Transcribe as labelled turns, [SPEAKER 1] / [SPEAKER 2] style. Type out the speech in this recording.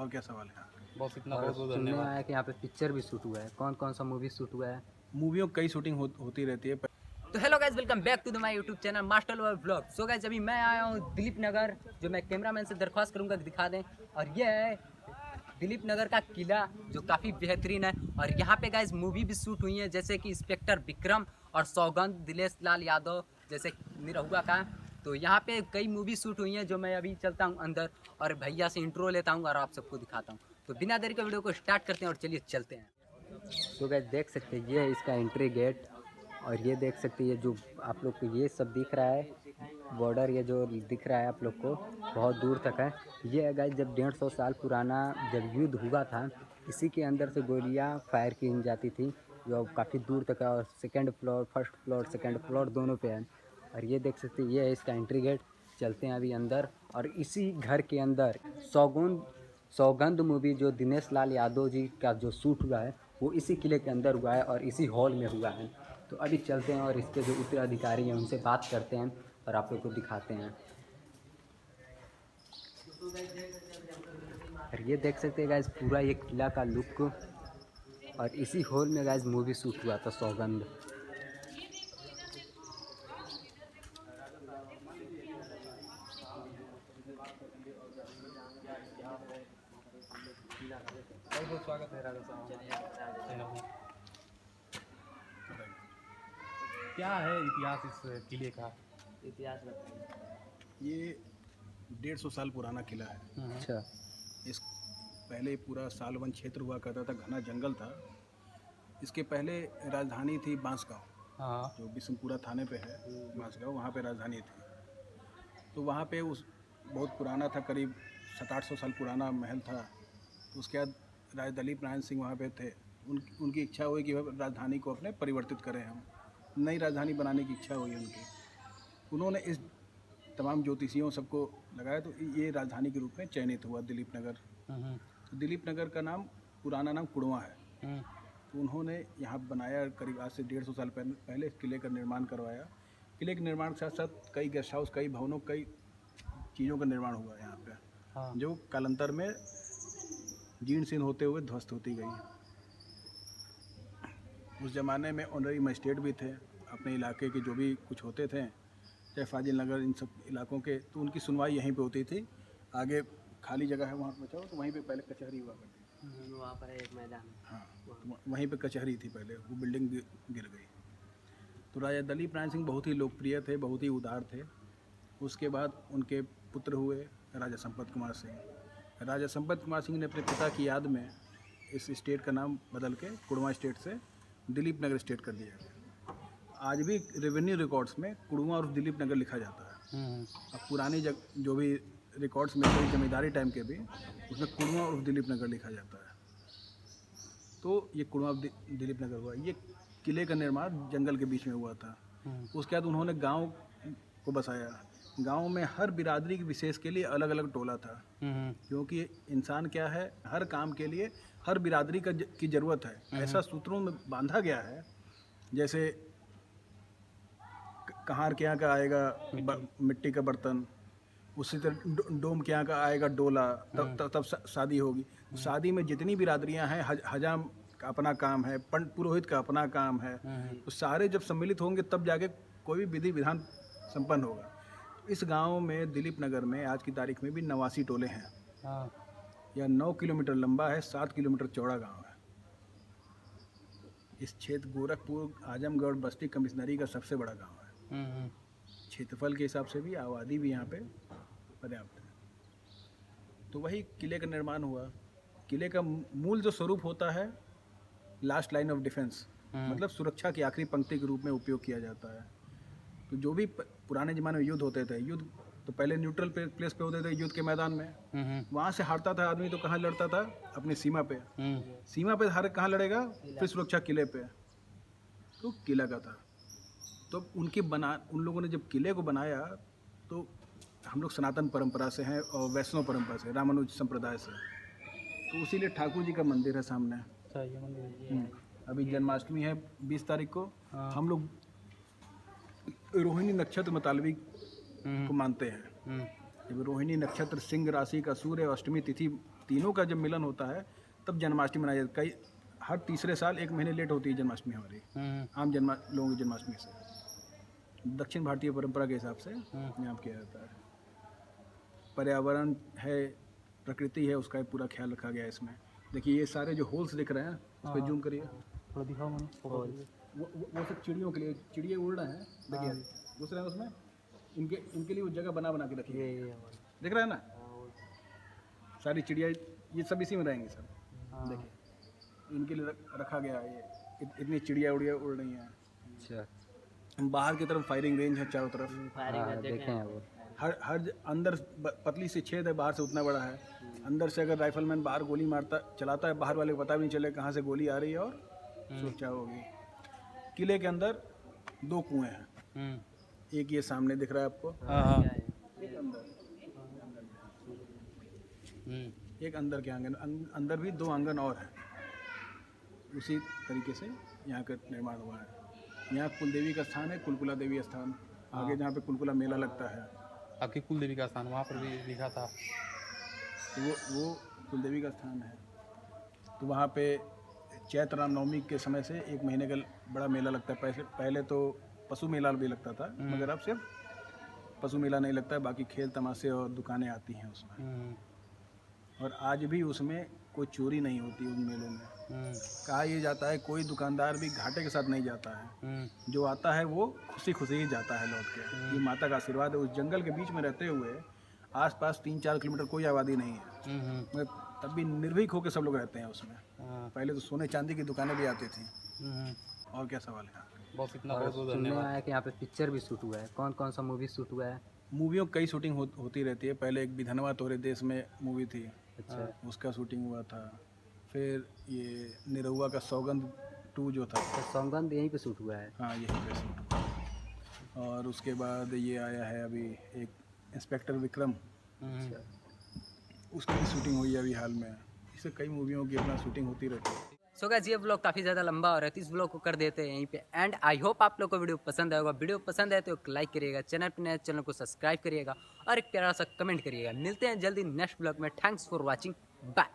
[SPEAKER 1] और क्या सवाल है?
[SPEAKER 2] बस इतना,
[SPEAKER 3] और
[SPEAKER 2] बहुत बहुत
[SPEAKER 3] सुनने में
[SPEAKER 2] धन्यवाद।
[SPEAKER 3] आया कि यहाँ पे पिक्चर भी शूट हुआ है। कौन कौन सा मूवी शूट हुआ है?
[SPEAKER 1] मूवियों की कई शूटिंग होती रहती है।
[SPEAKER 3] तो hello guys, welcome back to the my YouTube channel master lover vlog. So guys, अभी मैं आया हूँ दिलीप नगर, जो मैं कैमरामैन से दरख्वास्त करूँगा कि दिखा दें। और ये है दिलीप नगर का किला, जो काफ़ी बेहतरीन है। और यहाँ पे गाइज मूवी भी शूट हुई है, जैसे कि इंस्पेक्टर विक्रम और सौगंध दिलेश लाल यादव जैसे निरहुआ का। तो यहाँ पे कई मूवी शूट हुई हैं, जो मैं अभी चलता हूँ अंदर और भैया से इंट्रो लेता हूँ और आप सबको दिखाता हूँ। तो बिना देरी के वीडियो को स्टार्ट करते हैं और चलिए चलते हैं। तो गाइस देख सकते हैं, ये है इसका एंट्री गेट। और ये देख सकते हैं, ये जो आप लोग को ये सब दिख रहा है बॉर्डर, ये जो दिख रहा है आप लोग को बहुत दूर तक है। ये है गाइस, जब 150 साल पुराना जब युद्ध हुआ था, इसी के अंदर से गोलियां फायर की जाती थी, जो काफ़ी दूर तक है। और second floor, first floor, second floor दोनों पे है। और ये देख सकते हैं, ये है इसका एंट्री गेट। चलते हैं अभी अंदर। और इसी घर के अंदर सौगंध मूवी, जो दिनेश लाल यादव जी का जो शूट हुआ है, वो इसी किले के अंदर हुआ है और इसी हॉल में हुआ है। तो अभी चलते हैं और इसके जो उत्तराधिकारी हैं उनसे बात करते हैं और आप लोग को दिखाते हैं। और ये देख सकते हैं गाइस, पूरा ये किला का लुक। और इसी हॉल में गाइस मूवी शूट हुआ था सौगंध।
[SPEAKER 2] बहुत बहुत स्वागत है राजा साहब। क्या है इतिहास इस किले का?
[SPEAKER 3] इतिहास बताइए।
[SPEAKER 1] ये 150 साल पुराना किला है।
[SPEAKER 3] अच्छा।
[SPEAKER 1] इस पहले पूरा सालवन क्षेत्र हुआ करता था, घना जंगल था। इसके पहले राजधानी थी बांसगांव,
[SPEAKER 2] हाँ,
[SPEAKER 1] जो बिशनपुरा थाने पे है। बांसगांव, वहाँ पे राजधानी थी। तो वहाँ पे उस बहुत पुराना था, करीब 700-800 साल पुराना महल था। उसके बाद राजा दलीप नारायण सिंह वहाँ पे थे। उनकी इच्छा हुई कि राजधानी को अपने परिवर्तित करें, हम नई राजधानी बनाने की इच्छा हुई उनकी। उन्होंने इस तमाम ज्योतिषियों सबको लगाया, तो ये राजधानी के रूप में चयनित हुआ दिलीप नगर। तो दिलीप नगर का नाम, पुराना नाम कुड़वा है। तो उन्होंने यहाँ बनाया, करीब आज से 150 साल पहले इस किले का निर्माण करवाया। किले के निर्माण के साथ साथ कई गेस्ट हाउस, कई भवनों, कई चीज़ों का निर्माण हुआ यहाँ पे।
[SPEAKER 2] हाँ।
[SPEAKER 1] जो कालांतर में जीर्ण शीर्ण होते हुए ध्वस्त होती गई। उस ज़माने में ऑनरी मजिस्ट्रेट भी थे, अपने इलाके के जो भी कुछ होते थे, चाहे फाजिल नगर, इन सब इलाकों के, तो उनकी सुनवाई यहीं पे होती थी। आगे खाली जगह है, वहाँ बचाओ, तो वहीं पे पहले कचहरी हुआ करती थी।
[SPEAKER 3] वहाँ पर एक मैदान।
[SPEAKER 1] हाँ, तो वहीं पे कचहरी थी पहले, वो बिल्डिंग गिर गई। तो राजा दलीप नारायण सिंह बहुत ही लोकप्रिय थे, बहुत ही उदार थे। उसके बाद उनके पुत्र हुए राजा संपत कुमार सिंह। राजा संपत कुमार सिंह ने अपने पिता की याद में इस स्टेट का नाम बदल के कुड़वा स्टेट से दिलीप नगर स्टेट कर दिया गया। आज भी रेवेन्यू रिकॉर्ड्स में कुड़वा और दिलीप नगर लिखा जाता है। अब पुरानी जो भी रिकॉर्ड्स मिलते हैं जमींदारी टाइम के भी, उसमें कुड़वा और दिलीप नगर लिखा जाता है। तो ये कुड़वा दिलीप नगर हुआ। ये किले का निर्माण जंगल के बीच में हुआ था। उसके बाद उन्होंने गांव को बसाया। गांव में हर बिरादरी की विशेष के लिए अलग अलग टोला था, क्योंकि इंसान क्या है, हर काम के लिए हर बिरादरी की ज़रूरत है। ऐसा सूत्रों में बांधा गया है, जैसे कहार के यहाँ का आएगा मिट्टी का बर्तन, उसी तरह डोम के यहाँ का आएगा डोला, तब शादी होगी। शादी में जितनी बिरादरियाँ हैं, हजाम का अपना काम है, पुरोहित का अपना काम है। तो सारे जब सम्मिलित होंगे तब जाके कोई भी विधि विधान संपन्न होगा। इस गांव में, दिलीप नगर में, आज की तारीख में भी 89 टोले हैं। यह 9 किलोमीटर लंबा है, 7 किलोमीटर चौड़ा गांव है। इस क्षेत्र गोरखपुर, आजमगढ़, बस्ती कमिश्नरी का सबसे बड़ा गांव है। क्षेत्रफल के हिसाब से भी, आबादी भी यहाँ पे पर्याप्त है। तो वही किले का निर्माण हुआ। किले का मूल जो स्वरूप होता है, लास्ट लाइन ऑफ डिफेंस, मतलब सुरक्षा की आखिरी पंक्ति के रूप में उपयोग किया जाता है। तो जो भी पुराने ज़माने में युद्ध होते थे, युद्ध तो पहले न्यूट्रल प्लेस पे होते थे, युद्ध के मैदान में। वहाँ से हारता था आदमी तो कहाँ लड़ता था? अपनी सीमा पे। सीमा पे हारे कहाँ लड़ेगा? फिर सुरक्षा किले पे। तो किला का था। तो उन लोगों ने जब किले को बनाया, तो हम लोग सनातन परंपरा से हैं और वैष्णव परंपरा से, रामानुज संप्रदाय से, तो इसीलिए ठाकुर जी का मंदिर है सामने। अभी जन्माष्टमी है 20 तारीख को। हम लोग रोहिणी नक्षत्र मतलबी को मानते हैं। जब रोहिणी नक्षत्र सिंह राशि का सूर्य, अष्टमी तिथि तीनों का जब मिलन होता है तब जन्माष्टमी मनाई जाती है। कई हर तीसरे साल 1 महीने लेट होती है जन्माष्टमी हमारी, आम लोगों की जन्माष्टमी से। दक्षिण भारतीय परंपरा के हिसाब से यहाँ किया जाता है। पर्यावरण है, प्रकृति है, उसका पूरा ख्याल रखा गया है इसमें। देखिए ये सारे जो होल्स दिख रहे हैं, इस पर जूम करिए।
[SPEAKER 2] थोड़ा दिखाओ मैंने
[SPEAKER 1] वो सब चिड़ियों के लिए, चिड़िया उड़ रहे हैं, देखिए घुस रहे हैं उसमें। इनके लिए वो जगह बना के रखी है, दिख रहा है ना। सारी चिड़िया ये सब इसी में रहेंगी सब, देखिए इनके लिए रखा गया है। ये इतनी चिड़िया उड़िया उड़ रही हैं।
[SPEAKER 3] अच्छा,
[SPEAKER 1] बाहर की तरफ फायरिंग रेंज है चारों तरफ।
[SPEAKER 3] देखे हैं वो।
[SPEAKER 1] हर अंदर पतली सी छेद है, बाहर से उतना बड़ा है। अंदर से अगर राइफलमैन बाहर गोली चलाता है, बाहर वाले को पता भी नहीं चले कहाँ से गोली आ रही है और सुरक्षा होगी। किले के अंदर 2 कुएं हैं, एक ये सामने दिख रहा है आपको, एक अंदर के आंगन, अंदर भी 2 आंगन और हैं। उसी तरीके से यहाँ का निर्माण हुआ है। यहाँ कुलदेवी का स्थान है, कुलकुला देवी स्थान, आगे जहाँ पे कुलकुला मेला लगता है।
[SPEAKER 2] आपकी कुल देवी का स्थान वहाँ पर भी लिखा था,
[SPEAKER 1] तो वो कुलदेवी का स्थान है। तो वहाँ पे चैत्र रामनवमी के समय से 1 महीने का बड़ा मेला लगता है। पहले तो पशु मेला भी लगता था, मगर अब सिर्फ पशु मेला नहीं लगता है, बाकी खेल तमाशे और दुकानें आती हैं उसमें। और आज भी उसमें कोई चोरी नहीं होती उस मेले में। कहा यह जाता है कोई दुकानदार भी घाटे के साथ नहीं जाता है, जो आता है वो खुशी खुशी ही जाता है लौट के। ये माता का आशीर्वाद है। उस जंगल के बीच में रहते हुए आसपास 3-4 किलोमीटर कोई आबादी नहीं है, मगर तब भी निर्भीक होकर सब लोग रहते हैं उसमें। पहले तो सोने चांदी की दुकानें भी आती थी। और क्या सवाल है?
[SPEAKER 2] बहुत इतना बहुत बहुत
[SPEAKER 3] सुनने में
[SPEAKER 2] धन्यवाद।
[SPEAKER 3] आया कि यहाँ पे पिक्चर भी शूट हुआ है। कौन कौन सा मूवी शूट हुआ है?
[SPEAKER 1] मूवियों की कई शूटिंग होती रहती है। पहले एक विधनवा तोरे देश में मूवी थी,
[SPEAKER 3] अच्छा,
[SPEAKER 1] उसका शूटिंग हुआ था। फिर ये निरहुआ का सौगंध 2 जो था,
[SPEAKER 3] तो सौगंध यहीं पे शूट हुआ है।
[SPEAKER 1] हाँ यही पे शूट हुआ। और उसके बाद ये आया है अभी एक इंस्पेक्टर विक्रम, उसकी भी शूटिंग हुई है अभी हाल में। इससे कई मूवियों की अपना शूटिंग होती रहती है।
[SPEAKER 3] सो गाइस ये ब्लॉग काफ़ी ज़्यादा लंबा हो रहा है, तो इस ब्लॉग को कर देते हैं यहीं पे एंड। आई होप आप लोग को वीडियो पसंद आएगा। वीडियो पसंद आए तो एक लाइक करिएगा, चैनल पे नए चैनल को सब्सक्राइब करिएगा और एक प्यारा सा कमेंट करिएगा। मिलते हैं जल्दी नेक्स्ट ब्लॉग में। Thanks for watching, bye.